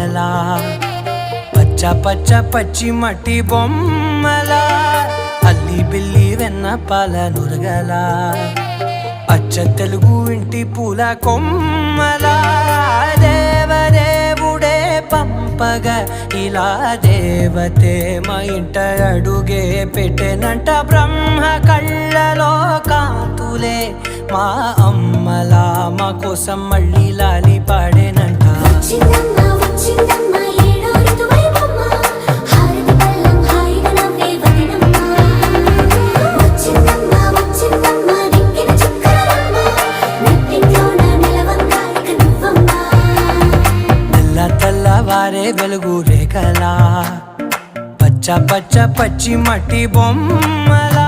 బొమ్మలా పచ్చ పచ్చ పచ్చి మట్టి బొమ్మలా అల్లి బిల్లి వెన్న పాల నురగలా అచ్చ తెలుగు ఇంటి పూల కొమ్మలా దేవదేవుడే పంపగా ఇలా దేవతే మా ఇంట అడుగే పెట్టెనంట బ్రహ్మ కళ్ళలో కాంతులే మా అమ్మలా మా కోసం మళ్ళీ లాలి పాడేనంట తెల్లవారే వెలుగు రేఖలా పచ్చ పచ్చ పచ్చి మట్టి బొమ్మలా